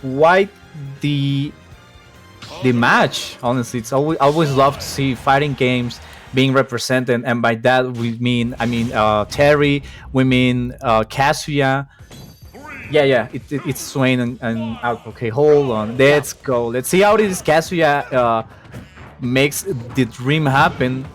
quite the match. Honestly, it's always love to see fighting games being represented, and by that we mean Terry, we mean Kazuya. Yeah, it's Swain and okay, hold on, Yeah. let's go. Let's see how this Kazuya makes the dream happen.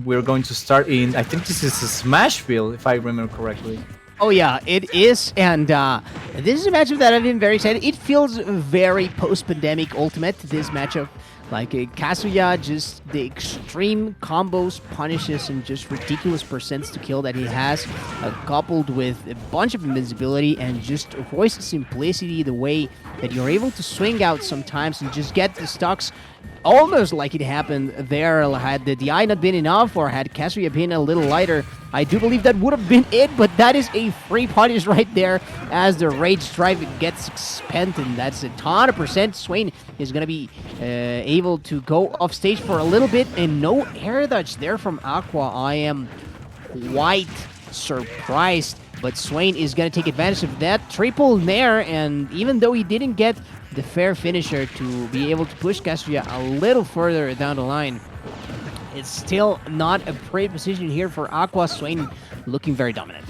We're going to start in, I think this is Smashville, if I remember correctly. Oh yeah, it is, and this is a matchup that I've been very excited. It feels very post-pandemic Ultimate. This matchup, like Kazuya, just the extreme combos, punishes, and just ridiculous percents to kill that he has, coupled with a bunch of invincibility and just voice simplicity. The way that you're able to swing out sometimes and just get the stocks. Almost like it happened there. Had the DI not been enough, or had Kazuya been a little lighter, I do believe that would have been it, but that is a free punish right there as the Rage Drive gets expended, and that's a ton of percent. Swain is going to be able to go off stage for a little bit, and no air dodge there from a.qua. I am quite surprised, but Swain is going to take advantage of that triple nair, and even though he didn't get the fair finisher to be able to push Kazuya a little further down the line, it's still not a great position here for a.qua. Swain looking very dominant.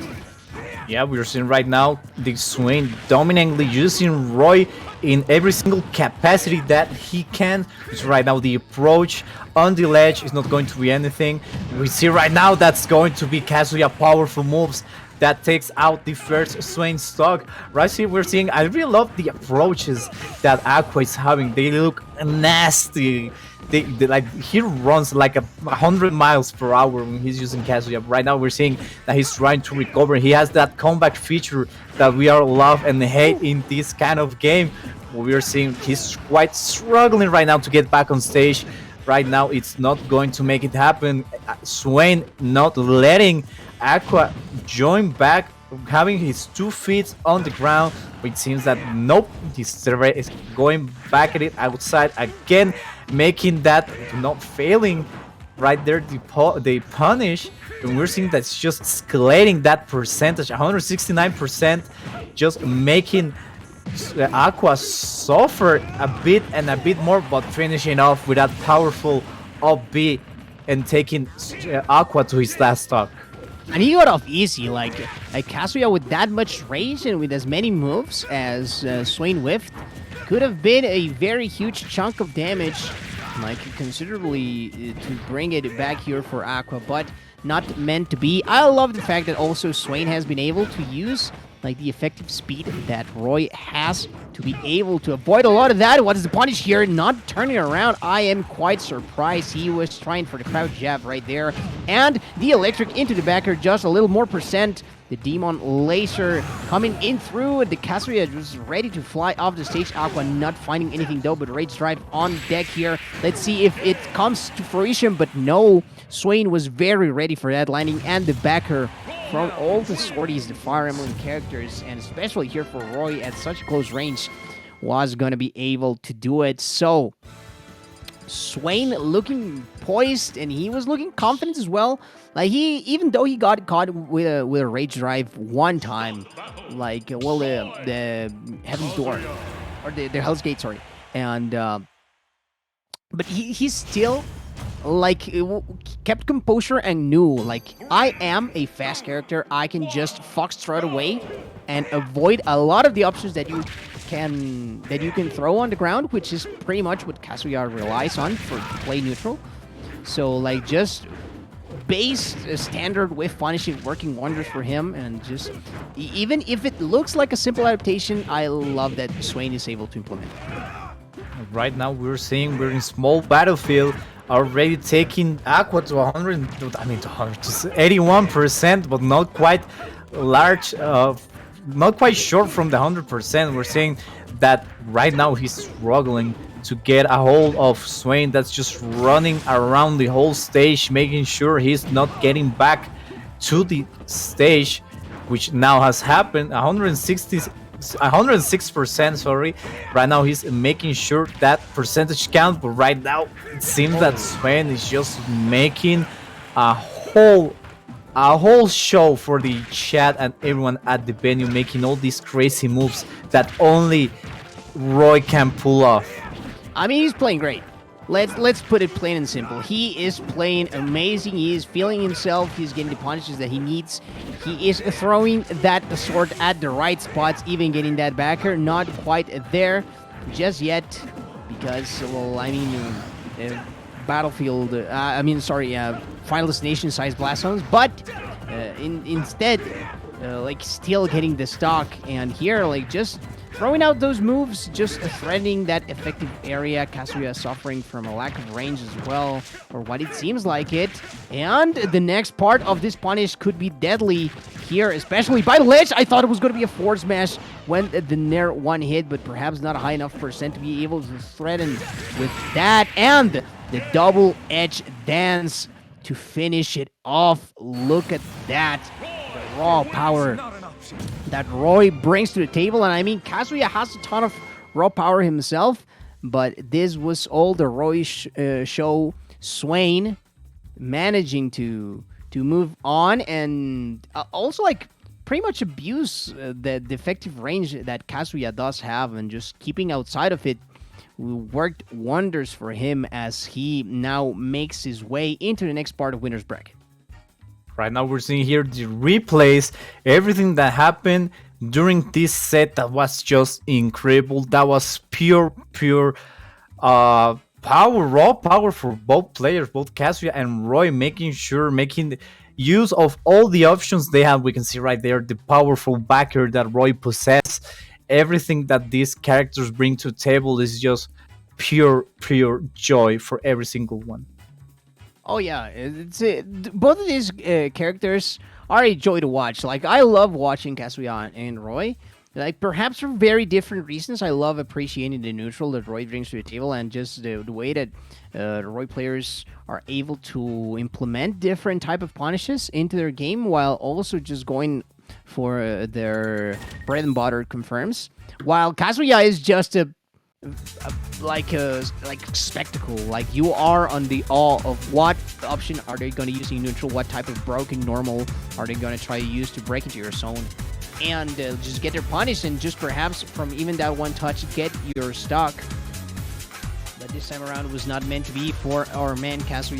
Yeah, we're seeing right now the Swain dominantly using Roy in every single capacity that he can. Which right now the approach on the ledge is not going to be anything. We see right now that's going to be Kazuya powerful moves that takes out the first Swain stock. Right here we're seeing, I really love the approaches that a.qua is having. They look nasty. They like, he runs like 100 miles per hour when he's using Kazuya. Right now we're seeing that he's trying to recover. He has that comeback feature that we all love and hate in this kind of game. We're seeing he's quite struggling right now to get back on stage. Right now it's not going to make it happen. Swain not letting a.qua join back, having his 2 feet on the ground. It seems that nope, he's going back at it outside again, making that not failing right there. The punish, and we're seeing that's just escalating that percentage, 169%, just making a.qua suffer a bit and a bit more, but finishing off with that powerful up B and taking a.qua to his last stock. And he got off easy, like Kazuya with that much rage and with as many moves as Swain whiffed, could have been a very huge chunk of damage, like considerably to bring it back here for a.qua, but not meant to be. I love the fact that also Swain has been able to use like the effective speed that Roy has to be able to avoid a lot of that. What is the punish here? Not turning around. I am quite surprised. He was trying for the crouch jab right there. And the electric into the backer, just a little more percent. The Demon Laser coming in through. The Kazuya was ready to fly off the stage. a.qua not finding anything though, but Rage Drive on deck here. Let's see if it comes to fruition, but no. Swain was very ready for that landing, and the backer from all the sorties, the Fire Emblem characters, and especially here for Roy at such close range, was going to be able to do it. So Swain looking poised, and he was looking confident as well. Like, he, even though he got caught with a Rage Drive one time, like, well, the Heaven's Door, or the Hell's Gate, sorry, and but he's still like kept composure and knew, like, I am a fast character. I can just foxtrot away and avoid a lot of the options that you can throw on the ground, which is pretty much what Kazuya relies on for play neutral. So like just base standard with punishing working wonders for him, and just even if it looks like a simple adaptation, I love that Swain is able to implement. Right now we're seeing we're in small battlefield, already taking a.qua to 100, I mean to 100, to 81%, but not quite large, not quite short from the 100%. We're seeing that right now he's struggling to get a hold of Swain. That's just running around the whole stage, making sure he's not getting back to the stage, which now has happened. 106%, sorry. Right now he's making sure that percentage counts, but right now it seems that Swain is just making a whole show for the chat and everyone at the venue, making all these crazy moves that only Roy can pull off. I mean, he's playing great. Let's put it plain and simple. He is playing amazing. He is feeling himself. He's getting the punishes that he needs. He is throwing that sword at the right spots, even getting that backer. Not quite there just yet, because, well, I mean, Battlefield. Final Destination size blast zones, but instead, like, still getting the stock. And here, like, just throwing out those moves, just threatening that effective area. Kazuya suffering from a lack of range as well, or what it seems like it. And the next part of this punish could be deadly here, especially by the ledge. I thought it was going to be a forward smash when the near one hit, but perhaps not a high enough percent to be able to threaten with that. And the double edge dance to finish it off. Look at that. The raw power that Roy brings to the table. And I mean, Kazuya has a ton of raw power himself, but this was all the Roy show. Swain managing to move on and also, like, pretty much abuse the effective range that Kazuya does have, and just keeping outside of it worked wonders for him as he now makes his way into the next part of winner's bracket. Right now we're seeing here the replays, everything that happened during this set. That was just incredible. That was pure power, raw power for both players, both Kazuya and Roy, making use of all the options they have. We can see right there the powerful backer that Roy possesses. Everything that these characters bring to the table is just pure joy for every single one. Oh yeah, both of these characters are a joy to watch. Like, I love watching Kazuya and Roy. Like, perhaps for very different reasons. I love appreciating the neutral that Roy brings to the table, and just the way that the Roy players are able to implement different type of punishes into their game, while also just going for their bread and butter confirms. While Kazuya is just a spectacle. Like, you are on the awe of what option are they going to use in neutral, what type of broken normal are they going to try to use to break into your zone, and just get their punish, and just perhaps from even that one touch get your stock. But this time around, it was not meant to be for our man Kazuya,